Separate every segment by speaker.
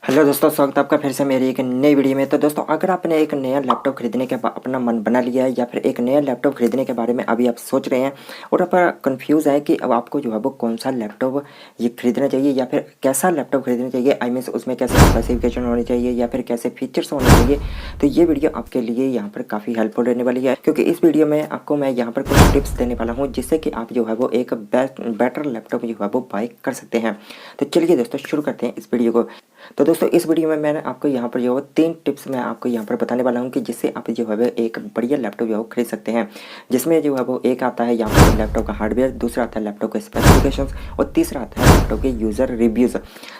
Speaker 1: Hello दोस्तों, स्वागत है आपका फिर से मेरी एक नई वीडियो में। तो दोस्तों, अगर आपने एक नया लैपटॉप खरीदने के अपना मन बना लिया है या फिर एक नया लैपटॉप खरीदने के बारे में अभी आप सोच रहे हैं और आप कंफ्यूज है कि अब आपको जो है वो कौन सा लैपटॉप ये खरीदना चाहिए या फिर कैसा लैपटॉप खरीदना चाहिए, आई मीन उसमें कैसे स्पेसिफिकेशन होनी चाहिए या फिर कैसे फीचर्स होने चाहिए, तो ये वीडियो आपके लिए यहाँ पर काफ़ी हेल्पफुल रहने वाली है, क्योंकि इस वीडियो में आपको मैं यहाँ पर कुछ टिप्स देने वाला हूँ जिससे कि आप जो है वो एक बेटर लैपटॉप जो है वो बाई कर सकते हैं। तो चलिए दोस्तों, शुरू करते हैं इस वीडियो को। तो दोस्तों, इस वीडियो में मैंने आपको यहाँ पर जो है 3 टिप्स मैं आपको यहाँ पर बताने वाला हूँ कि जिससे आप जो है वो एक बढ़िया लैपटॉप जो है खरीद सकते हैं। जिसमें जो है वो एक आता है यहाँ पर लैपटॉप का हार्डवेयर, दूसरा आता है लैपटॉप के स्पेसिफिकेशंस और तीसरा आता है लैपटॉप के यूज़र रिव्यूज़।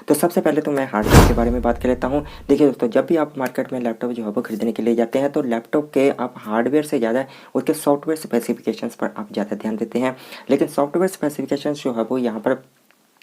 Speaker 1: तो सबसे पहले तो मैं हार्डवेयर के बारे में बात कर लेता हूँ। देखिए दोस्तों, जब भी आप मार्केट में लैपटॉप जो है वो खरीदने के लिए जाते हैं तो लैपटॉप के आप हार्डवेयर से ज़्यादा उसके सॉफ्टवेयर स्पेसिफिकेशंस पर आप ज़्यादा ध्यान देते हैं। लेकिन सॉफ्टवेयर स्पेसिफिकेशंस जो है वो यहाँ पर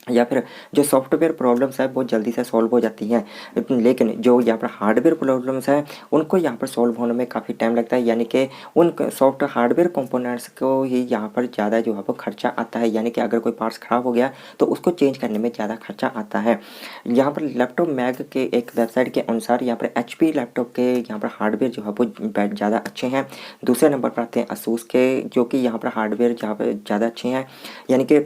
Speaker 1: या फिर जो सॉफ्टवेयर प्रॉब्लम्स है वो जल्दी से सॉल्व हो जाती हैं, लेकिन जो यहाँ पर हार्डवेयर प्रॉब्लम्स हैं उनको यहाँ पर सॉल्व होने में काफ़ी टाइम लगता है। यानी कि उन सॉफ्ट हार्डवेयर कंपोनेंट्स को ही यहाँ पर ज़्यादा जो है वो खर्चा आता है। यानी कि अगर कोई पार्ट्स ख़राब हो गया तो उसको चेंज करने में ज़्यादा खर्चा आता है। यहाँ पर लैपटॉप मैग के एक वेबसाइट के अनुसार यहाँ पर HP लैपटॉप के यहाँ पर हार्डवेयर जो है वो ज़्यादा अच्छे हैं। दूसरे नंबर पर आते हैं असूस के, जो कि यहाँ पर हार्डवेयर जहाँ पर ज़्यादा अच्छे हैं। यानी कि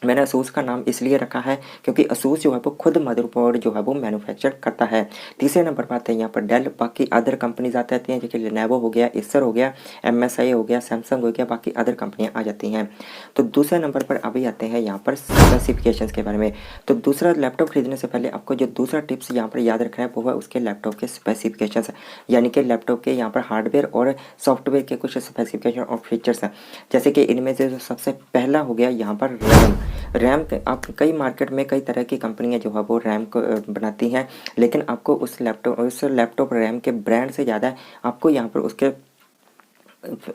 Speaker 1: मैंने असूस का नाम इसलिए रखा है क्योंकि असूस जो है वो खुद मदरबोर्ड जो है वो मैन्युफैक्चर करता है। तीसरे नंबर पर आते हैं यहाँ पर डेल, बाकी अदर कंपनीज आती हैं जैसे लेनोवो हो गया, एसर हो गया, MSI हो गया, सैमसंग हो गया, बाकी अदर कंपनियाँ आ जाती हैं। तो दूसरे नंबर पर अभी आते हैं यहाँ पर स्पेसिफिकेशंस के बारे में। तो दूसरा लैपटॉप खरीदने से पहले आपको जो दूसरा टिप्स यहाँ पर याद रखना है वो है उसके लैपटॉप के स्पेसिफिकेशंस, यानी कि लैपटॉप के यहाँ पर हार्डवेयर और सॉफ्टवेयर के कुछ स्पेसिफिकेशन और फीचर्स हैं। जैसे कि इनमें से जो सबसे पहला हो गया यहाँ पर रैम। आप कई मार्केट में कई तरह की कंपनियां जो है वो रैम को बनाती हैं, लेकिन आपको उस लैपटॉप रैम के ब्रांड से ज़्यादा आपको यहाँ पर उसके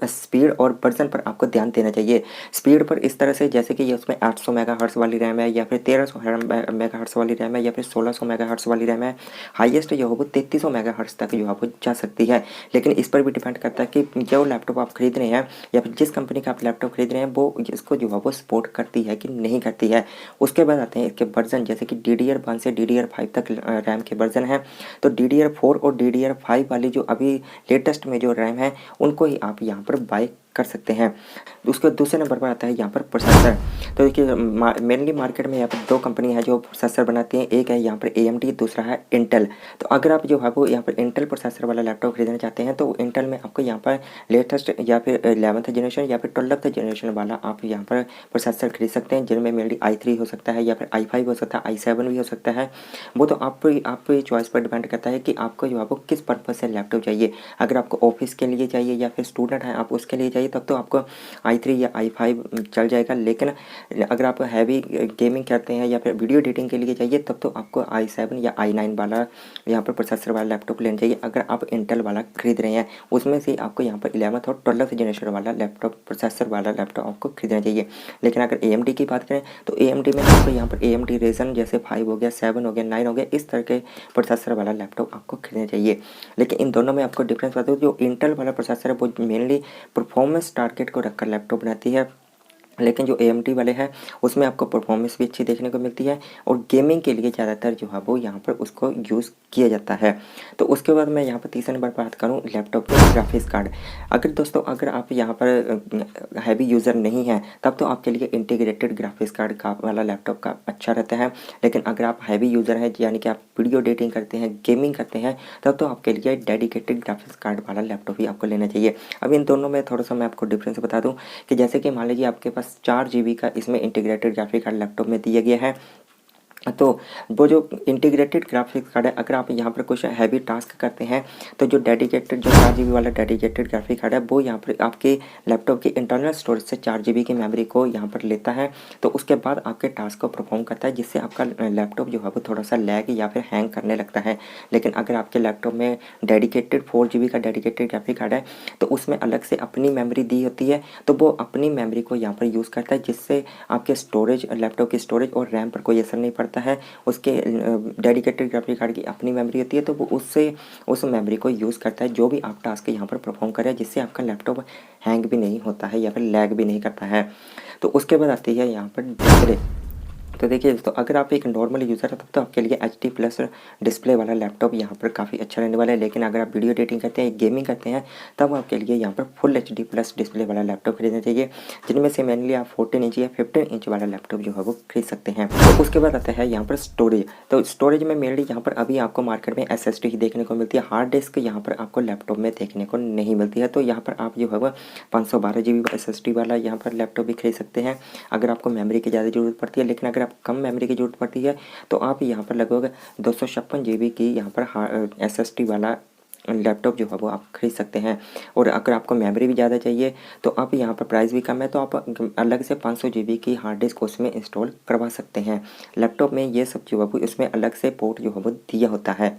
Speaker 1: स्पीड और वर्जन पर आपको ध्यान देना चाहिए। स्पीड पर इस तरह से जैसे कि ये उसमें 800 मेगाहर्ट्ज़ वाली रैम है या फिर 1300 मेगाहर्ट्ज़ वाली रैम है या फिर 1600 मेगाहर्ट्ज़ वाली रैम है। हाईएस्ट जो है वो 3300 मेगाहर्ट्ज़ तक जो है वो जा सकती है। लेकिन इस पर भी डिपेंड करता है कि जो लैपटॉप आप खरीद रहे हैं या फिर जिस कंपनी का आप लैपटॉप खरीद रहे हैं वो इसको जो है वो सपोर्ट करती है कि नहीं करती है। उसके बाद आते हैं इसके वर्जन, जैसे कि DDR1 से DDR5 तक रैम के वर्जन है। तो DDR4 और DDR5 वाली जो अभी लेटेस्ट में जो रैम है उनको ही आप यहाँ पर बाय कर सकते हैं। उसके दूसरे नंबर पर आता है यहाँ पर प्रोसेसर। तो देखिए मेनली मार्केट में यहाँ पर 2 कंपनी है जो प्रोसेसर बनाती हैं, एक है यहाँ पर AMD, दूसरा है इंटेल। तो अगर आप जो है वो यहाँ पर इंटेल प्रोसेसर वाला लैपटॉप खरीदना चाहते हैं तो इंटेल में आपको यहाँ पर लेटेस्ट या फिर 11th जनरेशन या फिर 12th जनरेशन वाला आप यहाँ पर प्रोसेसर खरीद सकते हैं, जिनमें मेनली i3 हो सकता है या फिर i5 हो सकता है, i7 भी हो सकता है। वो तो आप चॉइस पर डिपेंड करता है कि आपको जो है वो किस पर्पज़ से लैपटॉप चाहिए। अगर आपको ऑफिस के लिए चाहिए या फिर स्टूडेंट हैं आप उसके लिए चाहिए तब तो आपको i3 या i5 चल जाएगा। लेकिन अगर आप हैवी गेमिंग करते हैं या फिर वीडियो एडिटिंग के लिए चाहिए तब तो आपको i7 या i9 वाला यहाँ पर प्रोसेसर वाला लैपटॉप लेना चाहिए। अगर आप इंटेल वाला खरीद रहे हैं उसमें से आपको यहाँ पर 11th और 12th जनरेशन वाला लैपटॉप प्रोसेसर वाला लैपटॉप आपको खरीदना चाहिए। लेकिन अगर AMD की बात करें तो AMD में आपको यहाँ पर AMD Ryzen जैसे 5 हो गया, 7 हो गया, 9 हो गया, इस तरह के प्रोसेसर वाला लैपटॉप आपको खरीदना चाहिए। लेकिन इन दोनों में आपको डिफरेंस बता दूँ, जो इंटेल वाला प्रोसेसर है वो मेनली परफॉर्मेंस टारगेट को रखकर लैपटॉप बनाती है, लेकिन जो AMD वाले हैं उसमें आपको परफॉर्मेंस भी अच्छी देखने को मिलती है और गेमिंग के लिए ज़्यादातर जो है वो यहाँ पर उसको यूज़ किया जाता है। तो उसके बाद मैं यहाँ पर तीसरे नंबर पर बात करूँ लैपटॉप के ग्राफिक्स कार्ड। अगर दोस्तों अगर आप यहाँ पर हैवी यूज़र नहीं हैं तब तो आपके लिए इंटीग्रेटेड ग्राफिक्स कार्ड का वाला लैपटॉप का अच्छा रहता है। लेकिन अगर आप हैवी यूज़र हैं यानी कि आप वीडियो एडिटिंग करते हैं, गेमिंग करते हैं, तब तो आपके लिए डेडिकेटेड ग्राफिक्स कार्ड वाला लैपटॉप ही आपको लेना चाहिए। अब इन दोनों में थोड़ा सा मैं आपको डिफरेंस बता दूँ कि जैसे कि मान लीजिए आपके पास 4 GB का इसमें इंटीग्रेटेड ग्राफिक कार्ड लैपटॉप में दिया गया है, तो वो जो इंटीग्रेटेड ग्राफिक्स कार्ड है अगर आप यहाँ पर कुछ हैवी टास्क करते हैं तो जो डेडिकेटेड जो 4 GB वाला डेडिकेटेड ग्राफिक कार्ड है वो यहाँ पर आपके लैपटॉप की इंटरनल स्टोरेज से 4 GB की मेमोरी को यहाँ पर लेता है। तो उसके बाद आपके टास्क को परफॉर्म करता है, जिससे आपका लैपटॉप जो है वो थोड़ा सा लैग या फिर हैंग करने लगता है। लेकिन अगर आपके लैपटॉप में डेडिकेटेड 4 GB का डेडिकेटेड ग्राफिक कार्ड है तो उसमें अलग से अपनी मेमोरी दी होती है, तो वो अपनी मेमोरी को यहाँ पर यूज़ करता है, जिससे आपके स्टोरेज लैपटॉप की स्टोरेज और रैम पर कोई असर नहीं पड़ता है। उसके डेडिकेटेड ग्राफिक कार्ड की अपनी मेमोरी होती है, तो वो उससे उस मेमोरी को यूज़ करता है जो भी आप टास्क यहाँ पर परफॉर्म करें, जिससे आपका लैपटॉप हैंग भी नहीं होता है या फिर लैग भी नहीं करता है। तो उसके बाद आती है यहाँ पर डिस्प्ले। तो देखिए दोस्तों, अगर आप एक नॉर्मल यूज़र हैं तब तो आपके लिए एचडी प्लस डिस्प्ले वाला लैपटॉप यहाँ पर काफ़ी अच्छा रहने वाला है। लेकिन अगर आप वीडियो एडिटिंग करते हैं, गेमिंग करते हैं, तब आपके लिए यहाँ पर फुल एचडी प्लस डिस्प्ले वाला लैपटॉप खरीदना चाहिए, जिनमें से मेनली आप 14 इंच या 15 इंच वाला लैपटॉप जो है वो खरीद सकते हैं। तो उसके बाद आता है यहाँ पर स्टोरेज। तो स्टोरेज में मेनली यहाँ पर अभी आपको मार्केट में एसएसडी ही देखने को मिलती है, हार्ड डिस्क यहाँ पर आपको लैपटॉप में देखने को नहीं मिलती है। तो यहाँ पर आप जो है वो 512 GB एसएसडी वाला यहाँ पर लैपटॉप भी खरीद सकते हैं अगर आपको मेमोरी की ज़्यादा ज़रूरत पड़ती है। लेकिन अगर आप कम मेमोरी की ज़रूरत पड़ती है तो आप यहाँ पर लगभग 256 GB की यहाँ पर एसएसडी वाला लैपटॉप जो है वो आप खरीद सकते हैं। और अगर आपको मेमोरी भी ज़्यादा चाहिए तो आप यहाँ पर प्राइस भी कम है, तो आप अलग से 500 GB की हार्ड डिस्क उसमें इंस्टॉल करवा सकते हैं। लैपटॉप में ये सब जो है वो इसमें अलग से पोर्ट जो है वो दिया होता है।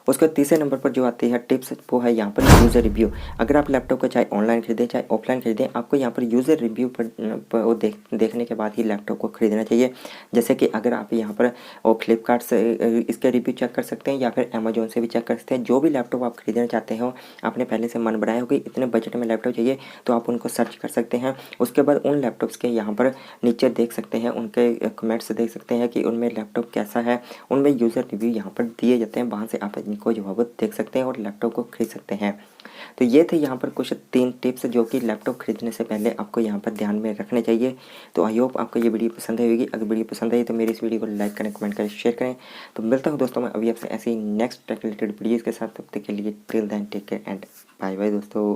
Speaker 1: उसके तीसरे नंबर पर जो आती है टिप्स, वो है यहाँ पर यूज़र रिव्यू। अगर आप लैपटॉप को चाहे ऑनलाइन खरीदें चाहे ऑफलाइन खरीदें, आपको यहाँ पर यूज़र रिव्यू पर वो देखने के बाद ही लैपटॉप को खरीदना चाहिए। जैसे कि अगर आप यहाँ पर वो फ्लिपकार्ट से इसके रिव्यू चेक कर सकते हैं या फिर अमेजोन से भी चेक कर सकते हैं। जो भी लैपटॉप आप खरीदना चाहते हो, आपने पहले से मन बनाया होगा इतने बजट में लैपटॉप चाहिए, तो आप उनको सर्च कर सकते हैं। उसके बाद उन लैपटॉप्स के यहाँ पर नीचे देख सकते हैं, उनके कमेंट्स देख सकते हैं कि उनमें लैपटॉप कैसा है, उनमें यूज़र रिव्यू यहाँ पर दिए जाते हैं। वहाँ से आप इनको जो है वो देख सकते हैं और लैपटॉप को खरीद सकते हैं। तो ये थे यहाँ पर कुछ 3 टिप्स जो कि लैपटॉप खरीदने से पहले आपको यहाँ पर ध्यान में रखने चाहिए। तो आई होप आपको ये वीडियो पसंद आई होगी। अगर वीडियो पसंद आई तो मेरी इस वीडियो को लाइक करें, कमेंट करें, शेयर करें। तो मिलता हूँ दोस्तों मैं अभी आपसे ऐसे ही नेक्स्ट टेक रिलेटेड वीडियोज़ के साथ। तब तक के लिए till then take care and bye bye दोस्तों।